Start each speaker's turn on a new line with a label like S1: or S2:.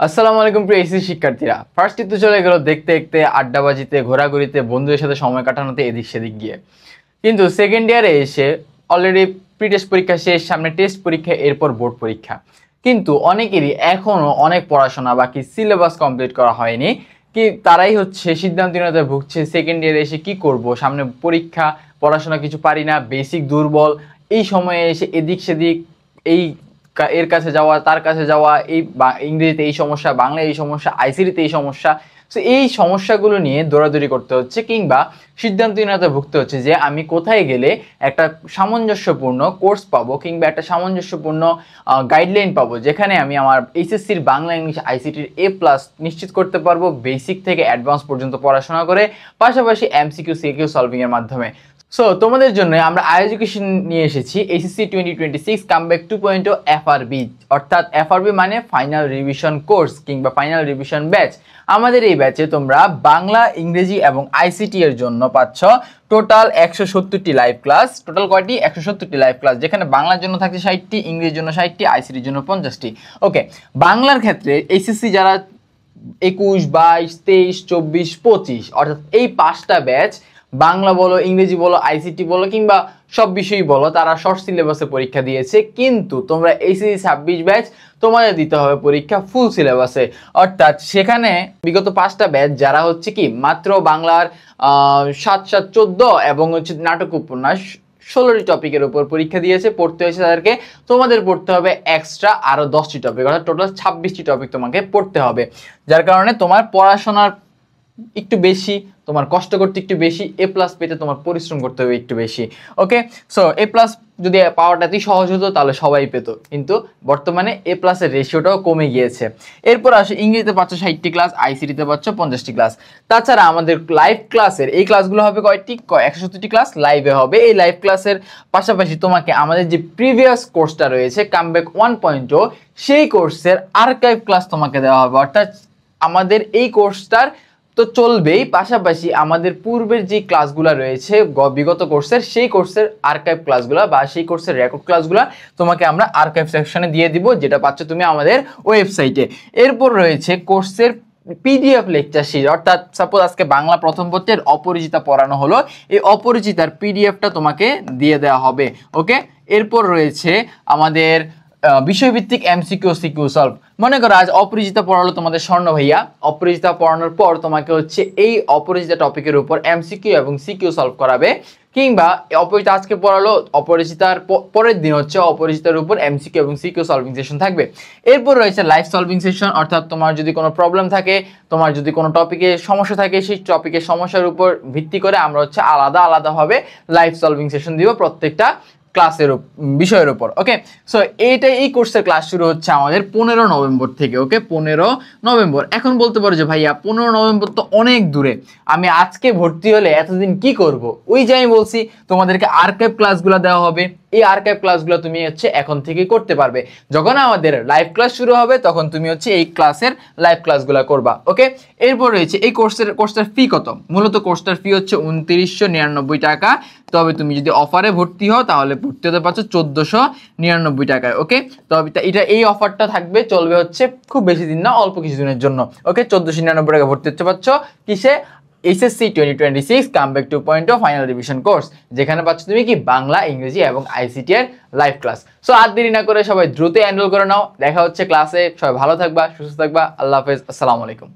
S1: আসসালামু আলাইকুম প্রিয় এসএসসি শিক্ষার্থীরা। ফার্স্ট তো চলে গেল দেখতে দেখতে আড্ডাবাজিতে, ঘোরাঘুরিতে, বন্ধুদের সাথে সময় কাটানোতে এদিক সেদিক গিয়ে। কিন্তু সেকেন্ড ইয়ারে এসে অলরেডি প্রি টেস্ট পরীক্ষা শেষ, সামনে টেস্ট পরীক্ষা, এরপর বোর্ড পরীক্ষা। কিন্তু অনেকেরই এখনও অনেক পড়াশোনা বাকি, সিলেবাস কমপ্লিট করা হয়নি। কি তারাই হচ্ছে সিদ্ধান্তহীনতায় ভুগছে। সেকেন্ড ইয়ারে এসে কি করব, সামনে পরীক্ষা, পড়াশোনা কিছু পারি না, বেসিক দুর্বল। এই সময়ে এসে এদিক সেদিক, এই এর কাছে যাওয়া, তার কাছে যাওয়া, এই ইংরেজিতে এই সমস্যা, বাংলায় এই সমস্যা, আইসিটিতে এই সমস্যা। সো এই সমস্যাগুলো নিয়ে দৌড়াদৌড়ি করতে হচ্ছে, কিংবা সিদ্ধান্তহীনতায় ভুগতে হচ্ছে যে আমি কোথায় গেলে একটা সামঞ্জস্যপূর্ণ কোর্স পাবো, কিংবা একটা সামঞ্জস্যপূর্ণ গাইডলাইন পাবো, যেখানে আমি আমার এইচএসসির বাংলা ইংলিশ আইসিটির A+ নিশ্চিত করতে পারবো, বেসিক থেকে অ্যাডভান্স পর্যন্ত পড়াশোনা করে, পাশাপাশি এমসিকিউ সিকিউ সলভিংয়ের মাধ্যমে। সো তোমাদের জন্য আমরা এডুকেশন নিয়ে এসেছি এইচএসসি 2026 কামব্যাক 2.0 FRB, অর্থাৎ FRB মানে ফাইনাল রিভিশন কোর্স কিংবা ফাইনাল রিভিশন ব্যাচ। আমাদের এই ব্যাচে তোমরা বাংলা, ইংরেজি এবং আইসিটি এর জন্য পাচ্ছ টোটাল 170টি লাইভ ক্লাস। টোটাল কয়টি? 170টি লাইভ ক্লাস, যেখানে বাংলার জন্য থাকছে 60টি, ইংরেজির জন্য 60টি, আইসিটির জন্য 50টি। ওকে, বাংলার ক্ষেত্রে এইচএসসি যারা 21, 22, 23, 24, 25 অর্থাৎ এই 5টা ব্যাচ, বাংলা বলো, ইংরেজি বলো, আইসিটি বলো, কিংবা সব বিষয়ই বলো, তারা শর্ট সিলেবাসে পরীক্ষা দিয়েছে। কিন্তু তোমরা এইচএসসি 26 ব্যাচ, তোমাদের দিতে হবে পরীক্ষা ফুল সিলেবাসে। অর্থাৎ সেখানে বিগত 5টা ব্যাচ যারা হচ্ছে কি মাত্র বাংলার 7, 7, 14 এবং হচ্ছে নাটক উপন্যাস 16টি টপিকের উপর পরীক্ষা দিয়েছে, পড়তে হয়েছে তাদেরকে। তোমাদের পড়তে হবে এক্সট্রা আরও 10টি টপিক, অর্থাৎ টোটাল 26টি টপিক তোমাকে পড়তে হবে। যার কারণে তোমার পড়াশোনার একটু বেশি, তোমার কষ্ট করতে একটু বেশি, A+ পেতে তোমার পরিশ্রম করতে হবে একটু বেশি। ওকে, সো A+ যদি পাওয়াটা এতই সহজ হতো তাহলে সবাই পেত, কিন্তু বর্তমানে A+ এর রেশিওটাও কমে গিয়েছে। এরপর আসে ইংরেজিতে পাচ্ছ 60টি ক্লাস, আইসিটিতে পাচ্ছ 50টি ক্লাস। তাছাড়া আমাদের লাইভ ক্লাসের এই ক্লাসগুলো হবে কয়টি? 170টি ক্লাস লাইভে হবে। এই লাইভ ক্লাসের পাশাপাশি তোমাকে আমাদের যে প্রিভিয়াস কোর্সটা রয়েছে কামব্যাক 1.0, সেই কোর্সের আর্কাইভ ক্লাস তোমাকে দেওয়া হবে। অর্থাৎ আমাদের এই কোর্সটার তো চলবেই, পাশাপাশি আমাদের পূর্বের যে ক্লাসগুলো রয়েছে বিগত কোর্সের, সেই কোর্সের আর্কাইভ ক্লাসগুলো বা সেই কোর্সের রেকর্ড ক্লাসগুলো তোমাকে আমরা আর্কাইভ সেকশনে দিয়ে দিব, যেটা পাচ্ছ তুমি আমাদের ওয়েবসাইটে। এরপর রয়েছে কোর্সের PDF লেকচার সিরিজ, অর্থাৎ সাপোজ আজকে বাংলা প্রথম পত্রের অপরিচিতা পড়ানো হলো, এই অপরিচিতার PDFটা তোমাকে দিয়ে দেওয়া হবে। ওকে, এরপর রয়েছে আমাদের বিষয়ভিত্তিক MCQ সিকিউ সলভ। মনে করো আজ অপরিচিতা পড়ালো তোমাদের স্বর্ণ ভাইয়া, অপরিচিতা পড়ানোর পর তোমাকে হচ্ছে এই অপরিচিতা টপিকের উপর MCQ এবং সিকিউ সলভ করাবে, কিংবা অপরিচিতা আজকে পড়ালো, অপরিচিতার পরের দিন হচ্ছে অপরিচিতার উপর MCQ এবং সিকিউ সলভিং সেশন থাকবে। এরপর রয়েছে লাইভ সলভিং সেশন, অর্থাৎ তোমার যদি কোনো প্রবলেম থাকে, তোমার যদি কোনো টপিকে সমস্যা থাকে, সেই টপিকের সমস্যার উপর ভিত্তি করে আমরা হচ্ছে আলাদা আলাদাভাবে লাইভ সলভিং সেশন দিব প্রত্যেকটা ক্লাসের বিষয়ের উপর। ওকে, সো এই কোর্সের ক্লাস শুরু হচ্ছে আমাদের 15 নভেম্বর থেকে। ওকে, 15 নভেম্বর। এখন বলতে পারো যে ভাইয়া 15 নভেম্বর তো অনেক দূরে, আমি আজকে ভর্তি হলে এতদিন কি করব? ওই যে আমি বলছি তোমাদেরকে আর্কাইভ ক্লাসগুলো দেওয়া হবে, এই আর্কাইভ ক্লাসগুলো তুমি হচ্ছে এখন থেকে করতে পারবে। যখন আমাদের লাইভ ক্লাস শুরু হবে তখন তুমি হচ্ছে এই ক্লাসের লাইভ ক্লাসগুলো করবা। ওকে, এরপর রয়েছে এই কোর্সটার ফি কত? মূলত কোর্সটার ফি হচ্ছে 2999 টাকা। তবে তুমি যদি অফারে ভর্তি হও তাহলে ভর্তি হতে পারছো 1499 টাকায়। ওকে, তবে এই অফারটা থাকবে, চলবে হচ্ছে খুব বেশি দিন না, অল্প কিছুদিনের জন্য। ওকে, 1499 টাকা ভর্তি হতে পারছো কিসে? HSC 2026 comeback 2.0 final revision course, যেখানে পাচ্ছ তুমি কি বাংলা, ইংরেজি এবং আইসিটি এর লাইভ ক্লাস। সো আর দেরি না করে সবাই দ্রুত এনরোল করে নাও। দেখা হচ্ছে ক্লাসে। সবাই ভালো থাকবা, সুস্থ থাকবা। আল্লাহ হাফেজ, আসসালামু আলাইকুম।